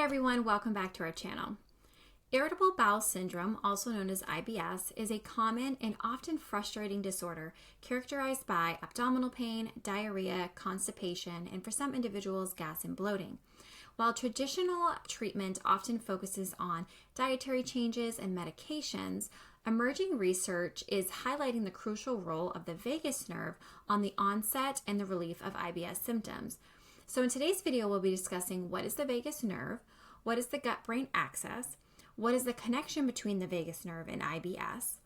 everyone, welcome back to our channel. Irritable bowel syndrome, also known as IBS, is a common and often frustrating disorder characterized by abdominal pain, diarrhea, constipation, and for some individuals, gas and bloating. While traditional treatment often focuses on dietary changes and medications, emerging research is highlighting the crucial role of the vagus nerve on the onset and the relief of IBS symptoms. So in today's video, we'll be discussing what is the vagus nerve, what is the gut-brain axis, what is the connection between the vagus nerve and IBS,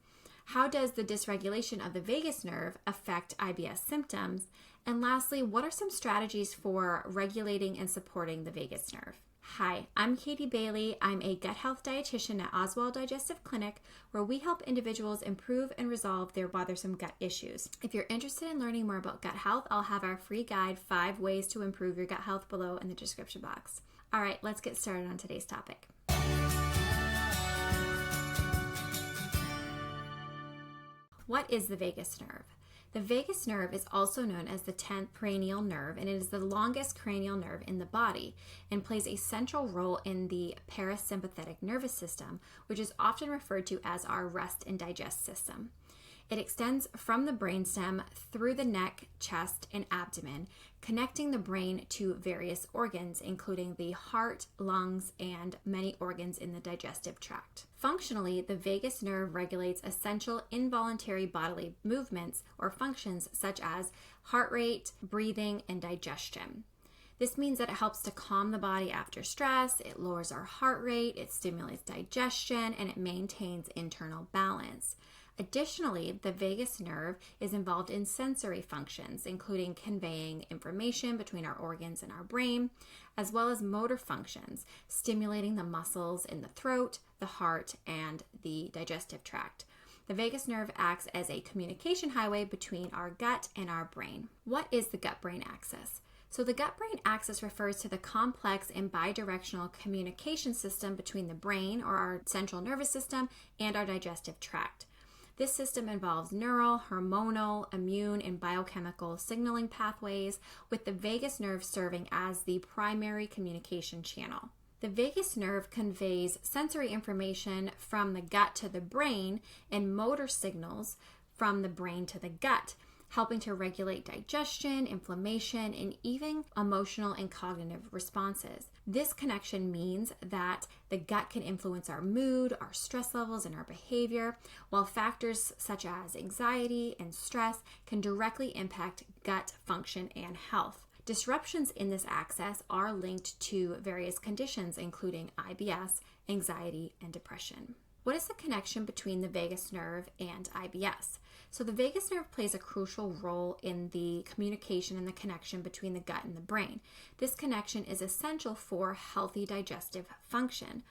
how does the dysregulation of the vagus nerve affect IBS symptoms, and lastly, what are some strategies for regulating and supporting the vagus nerve? Hi, I'm Katie Bailey. I'm a gut health dietitian at Oswald Digestive Clinic, where we help individuals improve and resolve their bothersome gut issues. If you're interested in learning more about gut health, I'll have our free guide, 5 Ways to Improve Your Gut Health, below in the description box. All right, let's get started on today's topic. What is the vagus nerve? The vagus nerve is also known as the 10th cranial nerve, and it is the longest cranial nerve in the body and plays a central role in the parasympathetic nervous system, which is often referred to as our rest and digest system. It extends from the brainstem through the neck, chest, and abdomen, connecting the brain to various organs, including the heart, lungs, and many organs in the digestive tract. Functionally, the vagus nerve regulates essential involuntary bodily movements or functions such as heart rate, breathing, and digestion. This means that it helps to calm the body after stress, it lowers our heart rate, it stimulates digestion, and it maintains internal balance. Additionally, the vagus nerve is involved in sensory functions, including conveying information between our organs and our brain, as well as motor functions, stimulating the muscles in the throat, the heart, and the digestive tract. The vagus nerve acts as a communication highway between our gut and our brain. What is the gut-brain axis? So the gut-brain axis refers to the complex and bidirectional communication system between the brain, or our central nervous system, and our digestive tract. This system involves neural, hormonal, immune, and biochemical signaling pathways, with the vagus nerve serving as the primary communication channel. The vagus nerve conveys sensory information from the gut to the brain and motor signals from the brain to the gut, helping to regulate digestion, inflammation, and even emotional and cognitive responses. This connection means that the gut can influence our mood, our stress levels, and our behavior, while factors such as anxiety and stress can directly impact gut function and health. Disruptions in this axis are linked to various conditions, including IBS, anxiety, and depression. What is the connection between the vagus nerve and IBS? So the vagus nerve plays a crucial role in the communication and the connection between the gut and the brain. This connection is essential for healthy digestive function.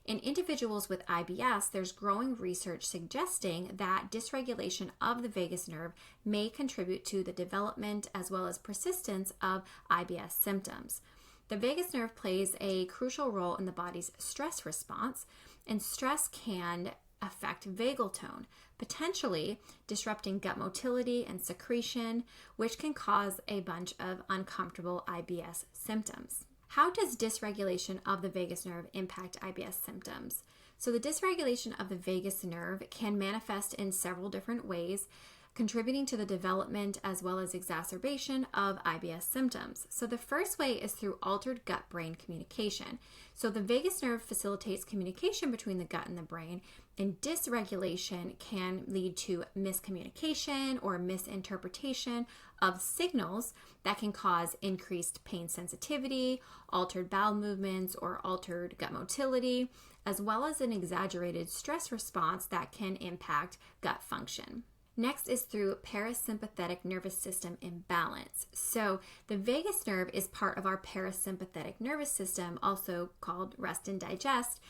In individuals with IBS, there's growing research suggesting that dysregulation of the vagus nerve may contribute to the development as well as persistence of IBS symptoms. The vagus nerve plays a crucial role in the body's stress response, and stress can affect vagal tone, potentially disrupting gut motility and secretion, which can cause a bunch of uncomfortable IBS symptoms. How does dysregulation of the vagus nerve impact IBS symptoms? So the dysregulation of the vagus nerve can manifest in several different ways, contributing to the development as well as exacerbation of IBS symptoms. So the first way is through altered gut-brain communication. So the vagus nerve facilitates communication between the gut and the brain, and dysregulation can lead to miscommunication or misinterpretation of signals that can cause increased pain sensitivity, altered bowel movements, or altered gut motility, as well as an exaggerated stress response that can impact gut function. Next is through parasympathetic nervous system imbalance. So the vagus nerve is part of our parasympathetic nervous system, also called rest and digest,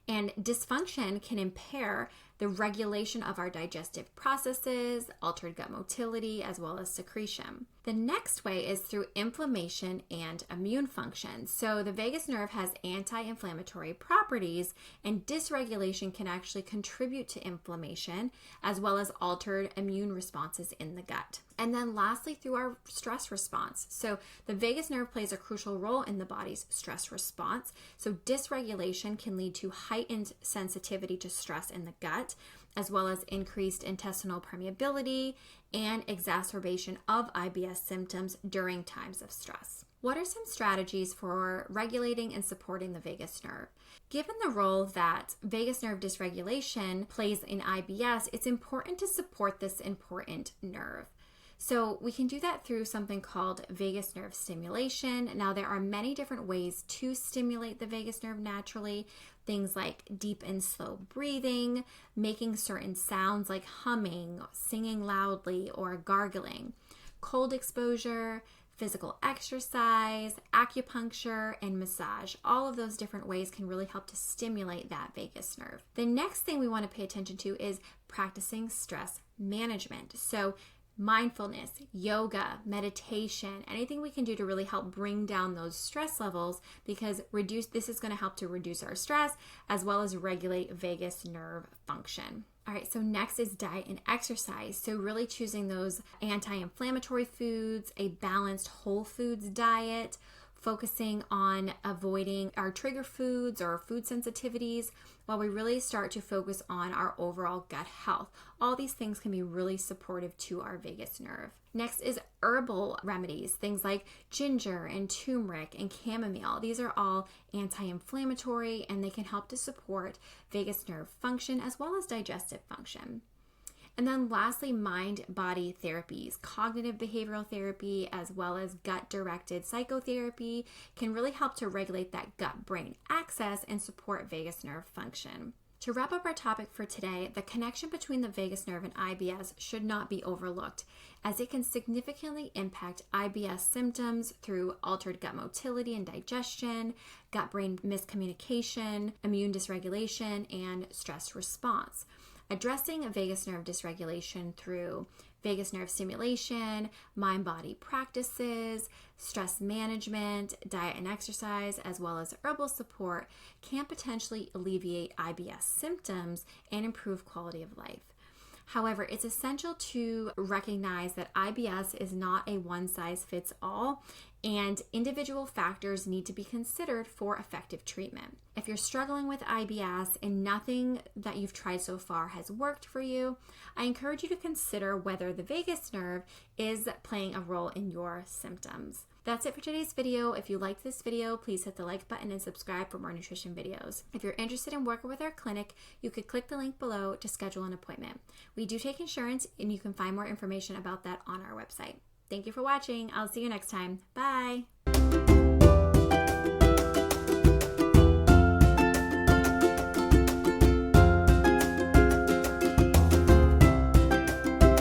and dysfunction can impair the regulation of our digestive processes, altered gut motility, as well as secretion. The next way is through inflammation and immune function. So the vagus nerve has anti-inflammatory properties, and dysregulation can actually contribute to inflammation as well as altered immune responses in the gut. And then lastly, through our stress response. So the vagus nerve plays a crucial role in the body's stress response. So dysregulation can lead to heightened sensitivity to stress in the gut, as well as increased intestinal permeability and exacerbation of IBS symptoms during times of stress. What are some strategies for regulating and supporting the vagus nerve? Given the role that vagus nerve dysregulation plays in IBS, it's important to support this important nerve. So we can do that through something called vagus nerve stimulation. Now, there are many different ways to stimulate the vagus nerve naturally. Things like deep and slow breathing, making certain sounds like humming, singing loudly, or gargling, cold exposure, physical exercise, acupuncture, and massage. All of those different ways can really help to stimulate that vagus nerve. The next thing we want to pay attention to is practicing stress management. So mindfulness, yoga, meditation, anything we can do to really help bring down those stress levels, because this is going to help to reduce our stress as well as regulate vagus nerve function. All right, so next is diet and exercise. So really choosing those anti-inflammatory foods, a balanced whole foods diet, focusing on avoiding our trigger foods or food sensitivities, while we really start to focus on our overall gut health. All these things can be really supportive to our vagus nerve. Next is herbal remedies, things like ginger and turmeric and chamomile. These are all anti-inflammatory, and they can help to support vagus nerve function as well as digestive function. And then lastly, mind-body therapies, cognitive behavioral therapy, as well as gut-directed psychotherapy can really help to regulate that gut-brain axis and support vagus nerve function. To wrap up our topic for today, the connection between the vagus nerve and IBS should not be overlooked, as it can significantly impact IBS symptoms through altered gut motility and digestion, gut-brain miscommunication, immune dysregulation, and stress response. Addressing vagus nerve dysregulation through vagus nerve stimulation, mind-body practices, stress management, diet and exercise, as well as herbal support can potentially alleviate IBS symptoms and improve quality of life. However, it's essential to recognize that IBS is not a one-size-fits-all, and individual factors need to be considered for effective treatment. If you're struggling with IBS and nothing that you've tried so far has worked for you, I encourage you to consider whether the vagus nerve is playing a role in your symptoms. That's it for today's video. If you liked this video, please hit the like button and subscribe for more nutrition videos. If you're interested in working with our clinic, you could click the link below to schedule an appointment. We do take insurance, and you can find more information about that on our website. Thank you for watching. I'll see you next time. Bye.